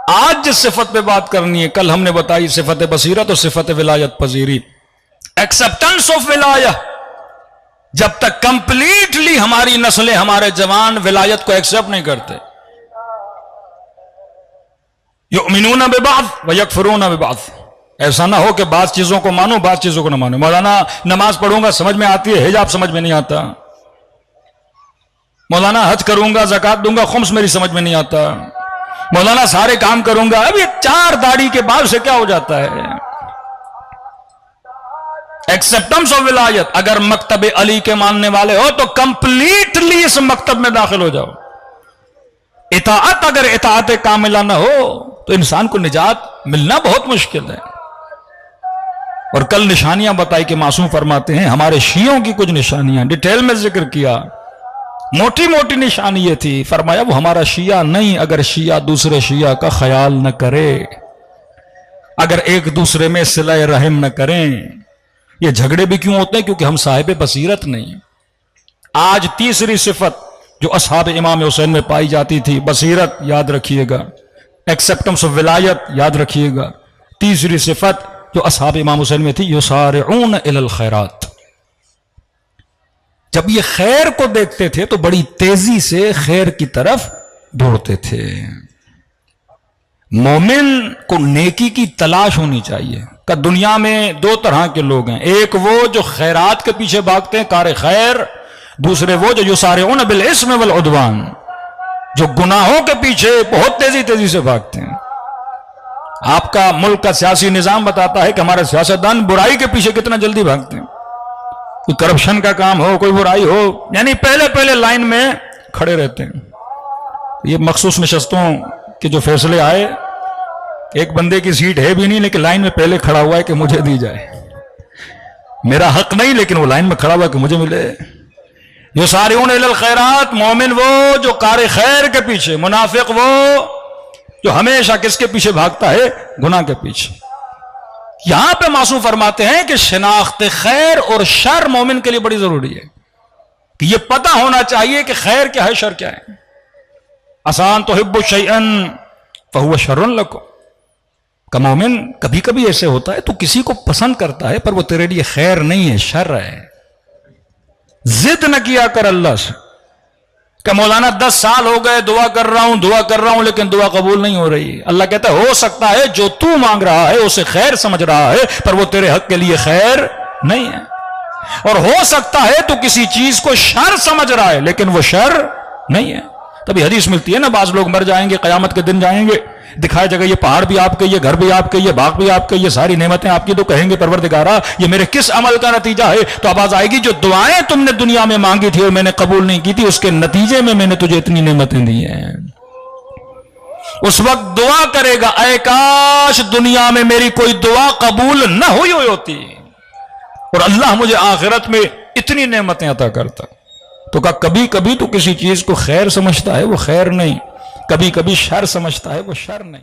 آج جس صفت پہ بات کرنی ہے، کل ہم نے بتائی صفت بصیرت اور صفت ولایت پذیری، ایکسپٹنس آف ولایہ. جب تک کمپلیٹلی ہماری نسلیں، ہمارے جوان ولایت کو ایکسپٹ نہیں کرتے، یؤمنون ببعض ویکفرون ببعض، ایسا نہ ہو کہ بعض چیزوں کو مانو بعض چیزوں کو نہ مانو. مولانا نماز پڑھوں گا سمجھ میں آتی ہے، حجاب سمجھ میں نہیں آتا. مولانا حج کروں گا، زکات دوں گا، خمس میری سمجھ میں نہیں آتا. مولانا سارے کام کروں گا، اب یہ 4 داڑھی کے بعد سے کیا ہو جاتا ہے؟ ایکسپٹنس آف ولایت. اگر مکتب علی کے ماننے والے ہو تو کمپلیٹلی اس مکتب میں داخل ہو جاؤ. اطاعت، اگر اطاعت کاملہ نہ ہو تو انسان کو نجات ملنا بہت مشکل ہے. اور کل نشانیاں بتائی کہ معصوم فرماتے ہیں ہمارے شیعوں کی کچھ نشانیاں ڈیٹیل میں ذکر کیا. موٹی موٹی نشانی یہ تھی، فرمایا وہ ہمارا شیعہ نہیں اگر شیعہ دوسرے شیعہ کا خیال نہ کرے، اگر ایک دوسرے میں صلہ رحم نہ کریں. یہ جھگڑے بھی کیوں ہوتے ہیں؟ کیونکہ ہم صاحب بصیرت نہیں. آج تیسری صفت جو اصحاب امام حسین میں پائی جاتی تھی، بصیرت، یاد رکھیے گا. ایکسپٹنس آف ولایت، یاد رکھیے گا. تیسری صفت جو اصحاب امام حسین میں تھی، یسارعون الی الخیرات. جب یہ خیر کو دیکھتے تھے تو بڑی تیزی سے خیر کی طرف دوڑتے تھے. مومن کو نیکی کی تلاش ہونی چاہیے. کہ دنیا میں 2 طرح کے لوگ ہیں، ایک وہ جو خیرات کے پیچھے بھاگتے ہیں، کار خیر، دوسرے وہ جو یسارعون بالاسم والعدوان، جو گناہوں کے پیچھے بہت تیزی سے بھاگتے ہیں. آپ کا ملک کا سیاسی نظام بتاتا ہے کہ ہمارے سیاستدان برائی کے پیچھے کتنا جلدی بھاگتے ہیں. کوئی کرپشن کا کام ہو، کوئی برائی ہو، یعنی پہلے لائن میں کھڑے رہتے ہیں. یہ مخصوص نشستوں کے جو فیصلے آئے، ایک بندے کی سیٹ ہے بھی نہیں لیکن لائن میں پہلے کھڑا ہوا ہے کہ مجھے دی جائے. میرا حق نہیں لیکن وہ لائن میں کھڑا ہوا ہے کہ مجھے ملے. یسارعون الی الخیرات، مومن وہ جو کار خیر کے پیچھے، منافق وہ جو ہمیشہ کس کے پیچھے بھاگتا ہے؟ گناہ کے پیچھے. یہاں پہ معصوم فرماتے ہیں کہ شناخت خیر اور شر مومن کے لیے بڑی ضروری ہے. کہ یہ پتہ ہونا چاہیے کہ خیر کیا ہے، شر کیا ہے. آسان تحب شیئا فہو شر لکم. کہ مومن کبھی کبھی ایسے ہوتا ہے تو کسی کو پسند کرتا ہے پر وہ تیرے لیے خیر نہیں ہے، شر ہے. ضد نہ کیا کر اللہ سے کہ مولانا 10 سال ہو گئے دعا کر رہا ہوں لیکن دعا قبول نہیں ہو رہی. اللہ کہتا ہے ہو سکتا ہے جو تو مانگ رہا ہے اسے خیر سمجھ رہا ہے پر وہ تیرے حق کے لیے خیر نہیں ہے. اور ہو سکتا ہے تو کسی چیز کو شر سمجھ رہا ہے لیکن وہ شر نہیں ہے. تبھی حدیث ملتی ہے نا، بعض لوگ مر جائیں گے، قیامت کے دن جائیں گے، دکھائے جگہ یہ پہاڑ بھی آپ کے، یہ گھر بھی آپ کے، یہ باغ بھی آپ کے، یہ ساری نعمتیں آپ کی، تو کہیں گے پروردگارا یہ میرے کس عمل کا نتیجہ ہے؟ تو آواز آئے گی جو دعائیں تم نے دنیا میں مانگی تھی اور میں نے قبول نہیں کی تھی، اس کے نتیجے میں میں نے تجھے اتنی نعمتیں دی ہیں. اس وقت دعا کرے گا اے کاش دنیا میں میری کوئی دعا قبول نہ ہوئی ہوتی اور اللہ مجھے آخرت میں اتنی نعمتیں عطا کرتا. تو کبھی کبھی تو کسی چیز کو خیر سمجھتا ہے وہ خیر نہیں، کبھی کبھی شر سمجھتا ہے وہ شر نہیں.